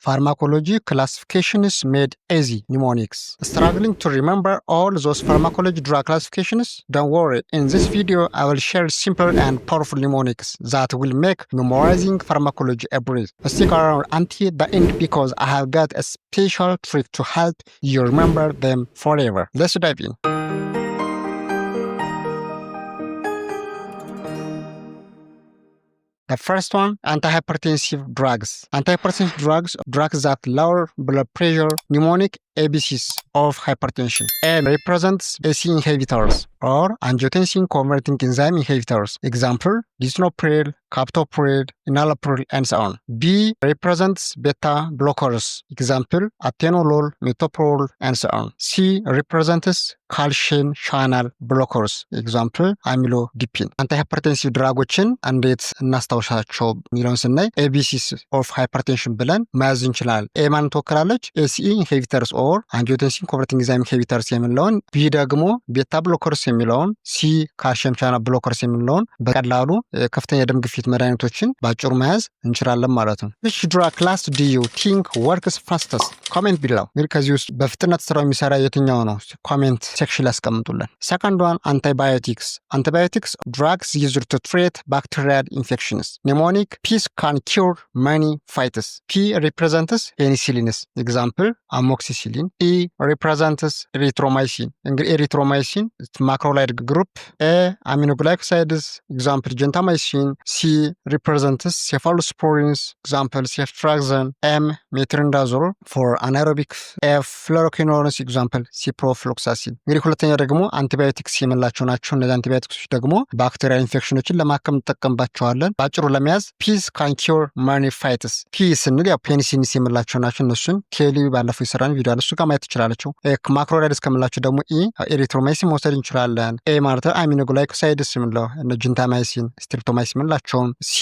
Pharmacology classifications made easy mnemonics. Struggling to remember all those pharmacology drug classifications? Don't worry, in this video I will share simple and powerful mnemonics that will make memorizing pharmacology a breeze. Stick around until the end because I have got a special trick to help you remember them forever. Let's dive in. The first one, antihypertensive drugs. Antihypertensive drugs that lower blood pressure, mnemonic ABCs of hypertension. A represents ACE inhibitors or angiotensin converting enzyme inhibitors. Example, lisinopril, captopril, enalapril, and so on. B represents beta blockers. Example, atenolol, metoprolol, and so on. C represents calcium channel blockers. Example, amlodipine. አንታይሃይፐርቴንሲቭ ድራጎችን እንዴት እናስታውሳቸው የሚለውን ስናይ ኤቢሲስ ኦፍ ሃይፐርቴንሽን ብለን መያዝ እንችላለን። ኤ ማን ትወክላለች? ኤሲኢ ኢንሂቢተርስ ኦር አንጂዮቴንሲን ኮንቨርቲንግ ኢንዛይም ኢንሂቢተርስ የሚለውን፣ ቢ ደግሞ ቤታ ብሎከርስ የሚለውን፣ ሲ ካልሲየም ቻናል ብሎከርስ የሚለውን በቀላሉ ከፍተኛ የደም ግፊት መድኃኒቶችን ባጭሩ መያዝ እንችላለን ማለት ነው። which drug class do you think works fastest? ኮሜንት ቢላው እንግዲህ ከዚህ ውስጥ በፍጥነት ስራው የሚሰራ የትኛው ነው? ኮሜንት ሴክሽን ላይ አስቀምጡልን። ሰከንድ ዋን አንቲባዮቲክስ። አንቲባዮቲክስ drugs used to treat bacterial infections. Mnemonic peace can cure many fights. P represents penicillin. Example, amoxicillin. E represents erythromycin. እንግዲህ ኤሪትሮማይሲን ማክሮላይድ ግሩፕ። ኤ aminoglycosides. Example, gentamicin. C represents cephalosporins. Example, ceftriaxone. M metronidazole for anaerobic. F fluoroquinolones. Example, ciprofloxacin. እንግዲህ ሁለተኛ ደግሞ አንቲባዮቲክስ የምንላቸው ናቸው። እነዚህ አንቲባዮቲክሶች ደግሞ ባክቴሪያል ኢንፌክሽኖችን ለማከም እንጠቀምባቸዋለን። ባጭሩ ለመያዝ ፒስ ካን ኪውር ማኒ ፋይትስ። ፒ ስንል ያው ፔኒሲሊንስ የምንላቸው ናቸው። እነሱን ኬሊ ባለፈው የሰራን ቪዲዮ አለ፣ እሱ ጋር ማየት ትችላላችሁ። ማክሮላይድስ ከምንላቸው ደግሞ ኢ ኤሪትሮማይሲን መውሰድ እንችላለን። ኤ ማለት አሚኖግላይኮሳይድስ የምንለው እነ ጅንታማይሲን፣ ስትሪፕቶማይሲን የምንላቸውን። ሲ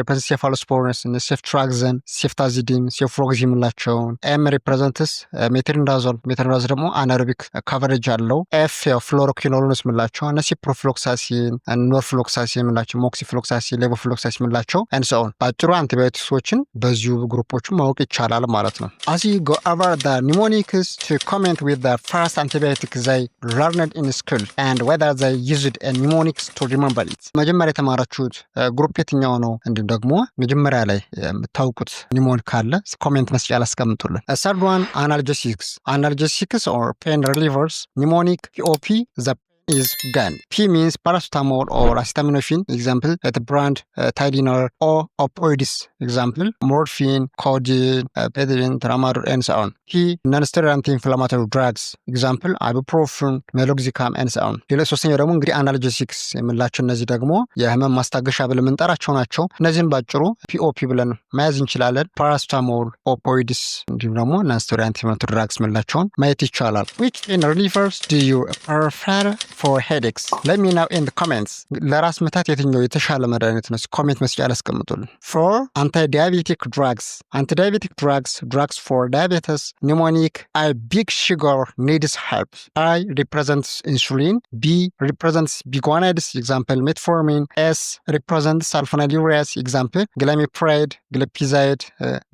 ሪፕሬዘንት ሴፋሎስፖሪንስ፣ ሴፍትራክዘን፣ ሴፍታዚዲን፣ ሴፍሮክዚ የምንላቸውን። ኤም ሪፕሬዘንትስ ሜትሪንዳዞል። ሜትሪንዳዞል ደግሞ አናሮቢክ ካቨሬጅ አለው። ኤፍ ያው ፍሎሮኪኖሎንስ የምንላቸው እነ ሲፕሮፍሎክሳሲን፣ ኖርፍሎክሳሲን የምንላቸው፣ ሞክሲፍሎክሳሲን፣ ሌቮፍሎክሳሲን የምንላቸው ኤንሶን። ባጭሩ አንቲባዮቲክሶችን በዚሁ ግሩፖችን ማወቅ ይቻላል ማለት ነው። as you go over the mnemonics to comment with the first antibiotic they learned in school and whether they used a mnemonics to remember it. መጀመሪያ የተማራችሁት ግሩፕ የትኛው ነው? እንዲሁም ደግሞ መጀመሪያ ላይ የምታውቁት ኒሞኒክ ካለ ኮሜንት መስጫ ላይ አስቀምጡልን። third one, analgesics. Analgesics or pain relievers. Mnemonic POP, the is gun. P means paracetamol or acetaminophen. Example, at brand Tylenol or opioids. Example, morphine, codeine, pedrin, tramadol, and so on. P, non-steroidal anti-inflammatory drugs. Example, ibuprofen, meloxicam, and so on. ሌላ ሶስተኛው ደግሞ እንግዲህ አናልጀሲክስ የምንላቸው እነዚህ ደግሞ የህመም ማስታገሻ ብለን የምንጠራቸው ናቸው። እነዚህን ባጭሩ ፒኦፒ ብለን መያዝ እንችላለን። ፓራስታሞል፣ ኦፖይድስ እንዲሁም ደግሞ non-steroidal anti-inflammatory drugs የምንላቸውን ማየት ይቻላል። Which pain relievers do you prefer for headaches? Let me know in the comments. ለራስ ምታት የትኛው የተሻለ መድኃኒት ነው? ኮሜንት መስጫ ላይ አስቀምጡልን። For anti-diabetic drugs. Anti-diabetic drugs for diabetes. Mnemonic I big sugar needs help. I represents insulin. B represents biguanides. Example, metformin. S represents sulfonylureas. Example, glimepiride, glipizide,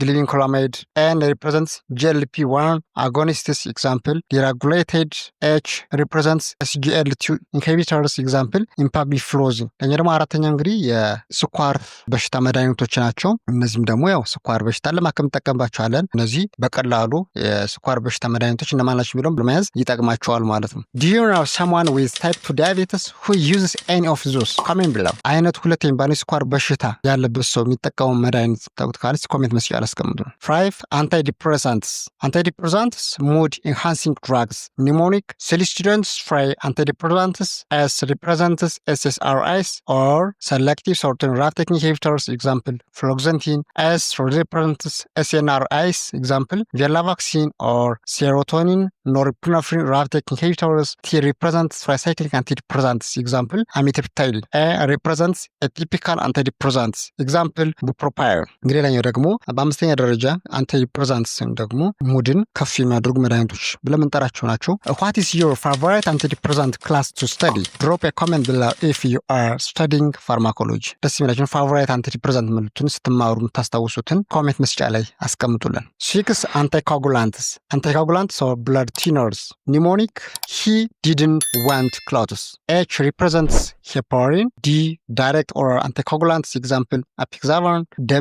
glibenclamide. N represents GLP-1 agonists. Example, deregulated. H represents SGLT inhibitors. Example, empagliflozin. እኛ ደግሞ አራተኛ እንግዲህ የስኳር በሽታ መድኃኒቶች ናቸው። እነዚህም ደግሞ ያው ስኳር በሽታ ለማከም እንጠቀምባቸዋለን። እነዚህ በቀላሉ የስኳር በሽታ መድኃኒቶች እነማን ናቸው የሚለውን ለመያዝ ይጠቅማቸዋል ማለት ነው። Do you know someone with type 2 diabetes who uses any of those? Comment below. አይነት ሁለት የሚባለው የስኳር በሽታ ያለበት ሰው የሚጠቀመው መድኃኒት ታውቁት ካለ ኮሜንት መስጫ ላይ አስቀምጡ። 5 antidepressants. Antidepressants mood enhancing drugs. Mnemonic Celestidone spray antidepressants. S represents SSRIs or selective serotonin reuptake inhibitors. Example, fluoxetine. S represents SNRIs. Example, venlafaxine or serotonin norepinephrine reuptake inhibitors. T represents tricyclic antidepressants. Example, amitriptyl. A represents atypical antidepressants. Example, bupropion. እንግዲህ ሌላኛው ደግሞ በአምስተኛ ደረጃ አንቲዲፕሬሳንትስ ደግሞ ሙድን ከፍ የሚያደርጉ መድኃኒቶች ብለን የምንጠራቸው ናቸው። What is your favorite antidepressant class to study? Drop a comment below if you are studying pharmacology. ደስ የሚላችሁን ፋቮራይት አንቲዲፕሬሳንት ምልቱን ስትማሩ የምታስታውሱትን ኮሜንት መስጫ ላይ አስቀምጡልን። 6 anticoagulants. Anticoagulants or blood thinners. Mnemonic, he didn't want clots. H represents heparin. D direct oral anticoagulants. Example, apixaban.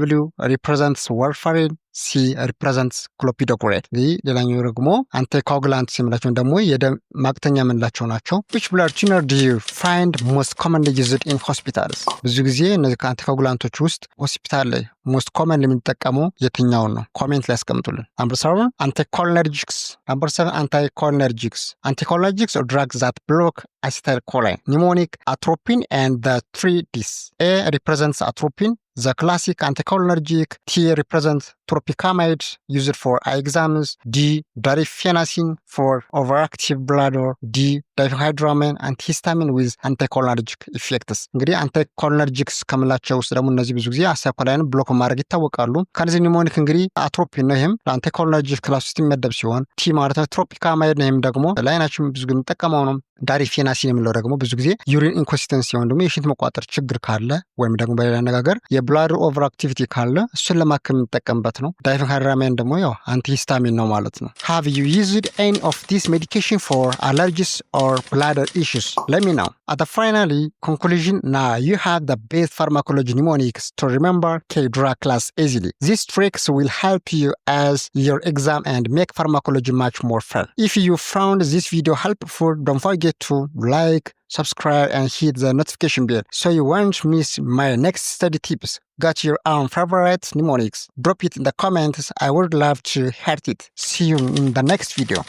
W represents warfarin. C represents clopidogrel. ሌላኛው ደግሞ አንቲኮአጉላንትስ የምላቸውን ደግሞ የደም ማቅጠኛ የምንላቸው ናቸው። Which blood thinner do you find most commonly used in hospitals? ብዙ ጊዜ እነዚህ ከአንቲኮአጉላንቶች ውስጥ ሆስፒታል ላይ most commonly የምንጠቀመው የትኛውን ነው? ኮሜንት ላይ አስቀምጡልን። Number 7 anticholinergics. Number 7 anticholinergics. Anticholinergics are drugs that block acetylcholine. Mnemonic, atropine and the 3Ds. A represents atropine, the classic anticholinergic. T represents tropicamide, used for eye exams. D darifenacin for overactive bladder. D diphenhydramine, antihistamine with anticholinergic effects. እንግዲህ አንቲኮሊነርጂክስ ከምላቸው ውስጥ ደግሞ እነዚህ ብዙ ጊዜ አሳይኮላይን ብሎክ ማድረግ ይታወቃሉ። ከነዚህ ኒሞኒክ እንግዲህ አትሮፒን ነው። ይህም ለአንቲኮሊነርጂክ ክላስ ውስጥ የሚመደብ ሲሆን ቲ ማለት ነው ትሮፒካማይድ ነው። ይህም ደግሞ ለአይናችን ብዙ ጊዜ የምንጠቀመው ነው። ዳሪፌናሲን የምንለው ደግሞ ብዙ ጊዜ ዩሪን ኢንኮንሲስተንሲ ሲሆን ደግሞ የሽንት መቋጠር ችግር ካለ ወይም ደግሞ በሌላ አነጋገር የብላደር ኦቨር አክቲቪቲ ካለ እሱን ለማከም የምንጠቀምበት ነው። ዳይፌንሃይድራማይን ደግሞ ያው አንቲሂስታሚን ነው ማለት ነው። Have you used any of this medication for allergies or bladder issues? Let me know. At the finally conclusion, now you have the best pharmacology mnemonics to remember K-drug class easily. These tricks will help you as your exam and make pharmacology much more fun. If you found this video helpful, don't forget to like, subscribe and hit the notification bell so you won't miss my next study tips. Got your own favorite mnemonics? Drop it in the comments. I would love to hear it. See you in the next video.